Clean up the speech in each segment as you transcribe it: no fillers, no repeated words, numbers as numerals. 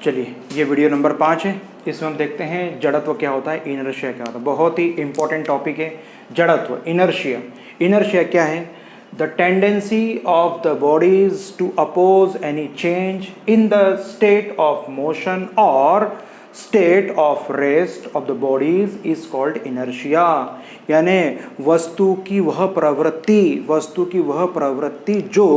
चलिए, ये video number 5 है। इसमें हम देखते हैं जड़त्व क्या होता है, इनर्शिया क्या होता है। बहुत ही इंपॉर्टेंट टॉपिक है जड़त्व, इनर्शिया। इनर्शिया क्या है? The tendency of the bodies to oppose any change in the state of motion और state of rest of the bodies is called inertia. यानी वस्तु की वह प्रवृत्ति जो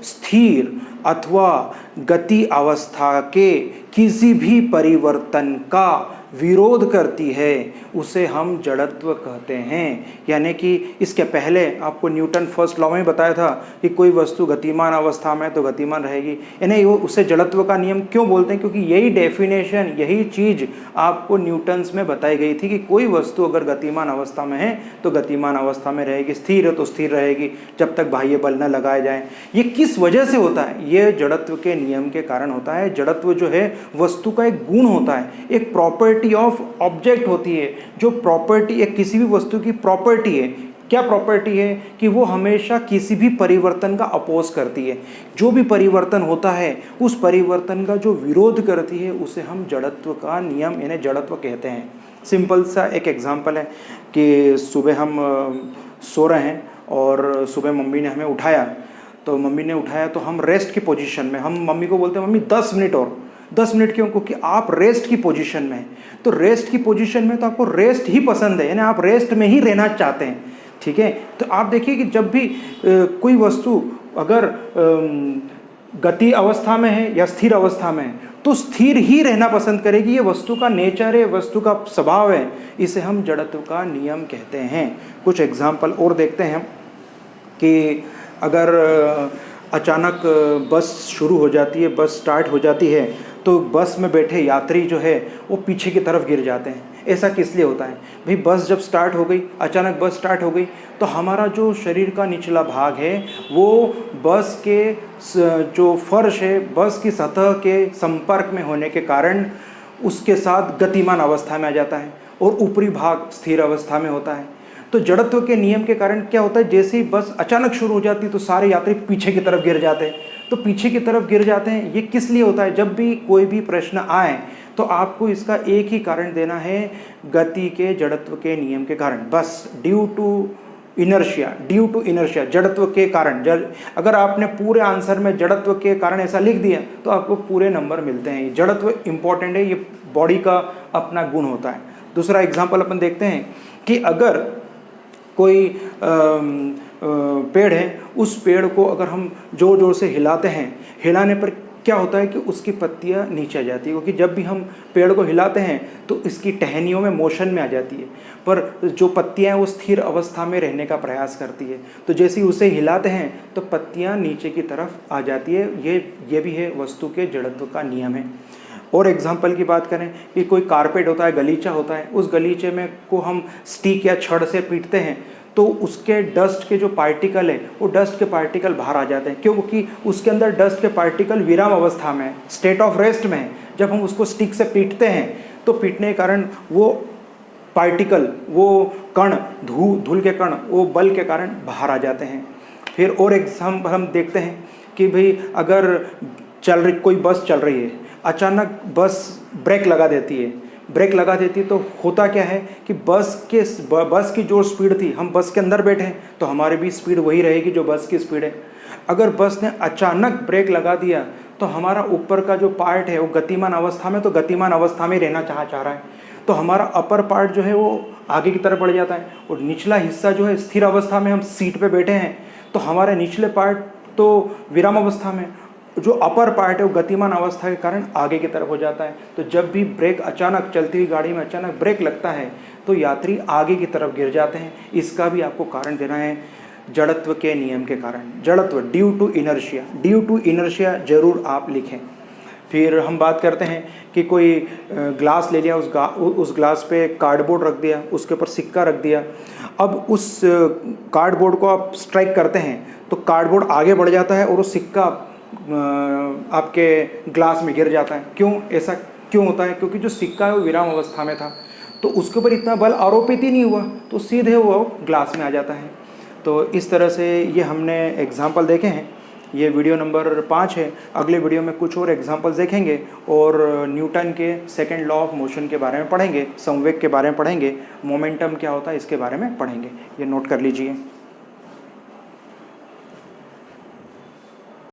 स्थिर अथवा गति अवस्था के किसी भी परिवर्तन का विरोध करती है, उसे हम जड़त्व कहते हैं। यानी कि इसके पहले आपको न्यूटन फर्स्ट लॉ में बताया था कि कोई वस्तु गतिमान अवस्था में तो गतिमान रहेगी, यानी वो उसे जड़त्व का नियम क्यों बोलते हैं? क्योंकि यही डेफिनेशन, यही चीज़ आपको न्यूटन्स में बताई गई थी कि कोई वस्तु अगर गतिमान अवस्था में है तो गतिमान अवस्था में रहेगी, स्थिर है तो स्थिर रहेगी जब तक बाह्य बल न लगाए जाए। ये किस वजह से होता है? ये जड़त्व के नियम के कारण होता है। जड़त्व जो है वस्तु का एक गुण होता है, एक प्रॉपर्टी ऑफ ऑब्जेक्ट होती है। जो प्रॉपर्टी एक किसी भी वस्तु की प्रॉपर्टी है, क्या प्रॉपर्टी है? कि वो हमेशा किसी भी परिवर्तन का अपोज करती है। जो भी परिवर्तन होता है उस परिवर्तन का जो विरोध करती है उसे हम जड़त्व का नियम यानी जड़त्व कहते हैं। सिंपल सा एक एग्जांपल है कि सुबह हम सो रहे हैं और सुबह मम्मी ने हमें उठाया, तो मम्मी ने उठाया तो हम रेस्ट की पोजीशन में, हम मम्मी को बोलते हैं मम्मी 10 मिनट और। 10 मिनट क्यों? क्योंकि आप रेस्ट की पोजीशन में हैं। तो रेस्ट की पोजीशन में तो आपको रेस्ट ही पसंद है, यानी आप रेस्ट में ही रहना चाहते हैं, ठीक है। तो आप देखिए कि जब भी कोई वस्तु अगर गति अवस्था में है या स्थिर अवस्था में है तो स्थिर ही रहना पसंद करेगी। ये वस्तु का नेचर है, वस्तु का स्वभाव है। इसे हम जड़त्व का नियम कहते हैं। कुछ एग्जाम्पल और देखते हैं कि अगर अचानक बस शुरू हो जाती है, बस स्टार्ट हो जाती है, तो बस में बैठे यात्री जो है वो पीछे की तरफ गिर जाते हैं। ऐसा किस लिए होता है भाई? बस जब स्टार्ट हो गई, अचानक बस स्टार्ट हो गई, तो हमारा जो शरीर का निचला भाग है वो बस के जो फर्श है, बस की सतह के संपर्क में होने के कारण उसके साथ गतिमान अवस्था में आ जाता है और ऊपरी भाग स्थिर अवस्था में होता है। तो जड़त्व के नियम के कारण क्या होता है, जैसे ही बस अचानक शुरू हो जाती है तो सारे यात्री पीछे की तरफ गिर जाते हैं। तो पीछे की तरफ गिर जाते हैं, ये किस लिए होता है? जब भी कोई भी प्रश्न आए तो आपको इसका एक ही कारण देना है, गति के जड़त्व के नियम के कारण। बस ड्यू टू इनर्शिया, जड़त्व के कारण। अगर आपने पूरे आंसर में जड़त्व के कारण ऐसा लिख दिया तो आपको पूरे नंबर मिलते हैं। जड़त्व इंपॉर्टेंट है, ये बॉडी का अपना गुण होता है। दूसरा एग्जाम्पल अपन देखते हैं कि अगर कोई पेड़ है, उस पेड़ को अगर हम जोर जोर से हिलाते हैं, हिलाने पर क्या होता है कि उसकी पत्तियां नीचे आ जाती है, क्योंकि जब भी हम पेड़ को हिलाते हैं तो इसकी टहनियों में मोशन में आ जाती है, पर जो पत्तियां हैं वो स्थिर अवस्था में रहने का प्रयास करती है। तो जैसे ही उसे हिलाते हैं तो पत्तियां नीचे की तरफ आ जाती है। ये भी है वस्तु के जड़त्व का नियम है। और एग्जाम्पल की बात करें कि कोई कारपेट होता है, गलीचा होता है, उस गलीचे में को हम स्टिक या छड़ से पीटते हैं तो उसके डस्ट के जो पार्टिकल है वो डस्ट के पार्टिकल बाहर आ जाते हैं। क्यों? क्योंकि उसके अंदर डस्ट के पार्टिकल विराम अवस्था में, स्टेट ऑफ रेस्ट में है। जब हम उसको स्टिक से पीटते हैं तो पीटने के कारण वो पार्टिकल, वो कण, धूल के कण, वो बल के कारण बाहर आ जाते हैं। फिर और एग्जाम्पल हम देखते हैं कि भाई अगर कोई बस चल रही है, अचानक बस ब्रेक लगा देती है तो होता क्या है कि बस की जो स्पीड थी, हम बस के अंदर बैठे हैं तो हमारी भी स्पीड वही रहेगी जो बस की स्पीड है। अगर बस ने अचानक ब्रेक लगा दिया तो हमारा ऊपर का जो पार्ट है वो गतिमान अवस्था में, तो गतिमान अवस्था में रहना चाह रहा है, तो हमारा अपर पार्ट जो है वो आगे की तरफ बढ़ जाता है और निचला हिस्सा जो है स्थिर अवस्था में, हम सीट पे बैठे हैं तो हमारे निचले पार्ट तो विराम अवस्था में, जो अपर पार्ट है वो गतिमान अवस्था के कारण आगे की तरफ हो जाता है। तो जब भी ब्रेक अचानक, चलती हुई गाड़ी में अचानक ब्रेक लगता है तो यात्री आगे की तरफ गिर जाते हैं। इसका भी आपको कारण देना है जड़त्व के नियम के कारण। जड़त्व ड्यू टू इनर्शिया जरूर आप लिखें। फिर हम बात करते हैं कि कोई ग्लास ले लिया, उस ग्लास पे कार्डबोर्ड रख दिया, उसके ऊपर सिक्का रख दिया। अब उस कार्डबोर्ड को आप स्ट्राइक करते हैं तो कार्डबोर्ड आगे बढ़ जाता है और वो सिक्का आपके ग्लास में गिर जाता है। क्यों? ऐसा क्यों होता है? क्योंकि जो सिक्का है वो विराम अवस्था में था तो उसके ऊपर इतना बल आरोपित ही नहीं हुआ, तो सीधे वो ग्लास में आ जाता है। तो इस तरह से ये हमने एग्जाम्पल देखे हैं ये वीडियो नंबर 5 है। अगले वीडियो में कुछ और एग्जांपल्स देखेंगे और न्यूटन के सेकंड लॉ ऑफ मोशन के बारे में पढ़ेंगे, संवेग के बारे में पढ़ेंगे, मोमेंटम क्या होता है इसके बारे में पढ़ेंगे। ये नोट कर लीजिए।